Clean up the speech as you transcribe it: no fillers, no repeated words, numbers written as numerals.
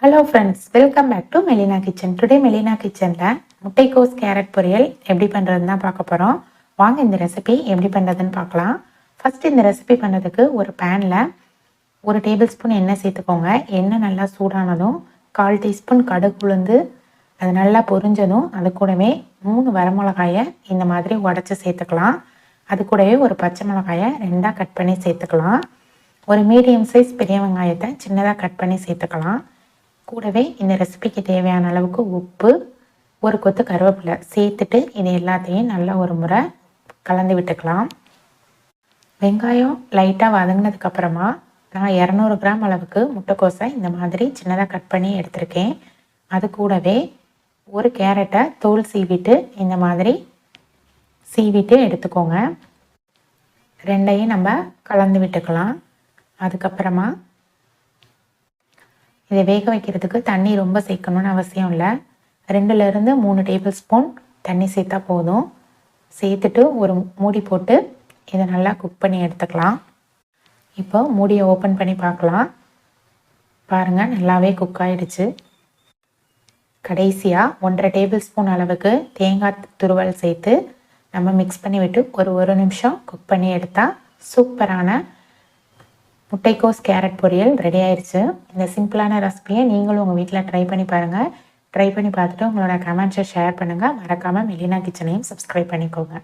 Hello friends, welcome back to Melina kitchen. Today Melina கிச்சனில் முட்டைக்கோஸ் carrot பொரியல் எப்படி பண்ணுறதுன்னு தான் பார்க்க போகிறோம். வாங்க இந்த ரெசிபி எப்படி பண்ணுறதுன்னு பார்க்கலாம். ஃபஸ்ட் இந்த ரெசிபி பண்ணுறதுக்கு ஒரு பேனில் 1 டேபிள் ஸ்பூன் எண்ணெய் சேர்த்துக்கோங்க. எண்ணெய் நல்லா சூடானதும் 1/4 டீஸ்பூன் கடுகு உளுந்து அது நல்லா பொரிஞ்சதும் அது கூடவே 3 வரமிளகாயை இந்த மாதிரி உடச்சி சேர்த்துக்கலாம். அது கூடவே ஒரு பச்சை மிளகாயை 2ஆக கட் பண்ணி சேர்த்துக்கலாம். ஒரு மீடியம் சைஸ் பெரிய வெங்காயத்தை சின்னதாக கட் பண்ணி சேர்த்துக்கலாம். கூடவே இந்த ரெசிபிக்கு தேவையான அளவுக்கு உப்பு, ஒரு கொத்து கருவேப்பிலை சேர்த்துட்டு இது எல்லாத்தையும் நல்லா ஒரு முறை கலந்து விட்டுக்கலாம். வெங்காயம் லைட்டாக வதங்கினதுக்கப்புறமா நான் 200 கிராம் அளவுக்கு முட்டைக்கோஸை இந்த மாதிரி சின்னதாக கட் பண்ணி எடுத்திருக்கேன். அது கூடவே ஒரு கேரட்டை தோல் சீவிட்டு இந்த மாதிரி சீவிட்டு எடுத்துக்கோங்க. ரெண்டையும் நம்ம கலந்து விட்டுக்கலாம். அதுக்கப்புறமா இதை வேக வைக்கிறதுக்கு தண்ணி ரொம்ப சேர்க்கணும்னு அவசியம் இல்லை. 2லேருந்து 3 டேபிள் ஸ்பூன் தண்ணி சேர்த்தா போதும். சேர்த்துட்டு ஒரு மூடி போட்டு இதை நல்லா குக் பண்ணி எடுத்துக்கலாம். இப்போ மூடியை ஓப்பன் பண்ணி பார்க்கலாம். பாருங்கள், நல்லாவே குக் ஆகிடுச்சு. கடைசியாக 1.5 டேபிள் ஸ்பூன் அளவுக்கு தேங்காய் துருவல் சேர்த்து நம்ம மிக்ஸ் பண்ணி விட்டு ஒரு நிமிஷம் குக் பண்ணி எடுத்தால் சூப்பரான முட்டைக்கோஸ் கேரட் பொரியல் ரெடி ஆயிடுச்சு. இந்த சிம்பிளான ரெசிபியை நீங்களும் உங்கள் வீட்டில் ட்ரை பண்ணி பாருங்கள். ட்ரை பண்ணி பார்த்துட்டு உங்களோட கமெண்ட்ஸை ஷேர் பண்ணுங்கள். மறக்காமல் மெலினா கிச்சனையும் சப்ஸ்கிரைப் பண்ணிக்கோங்க.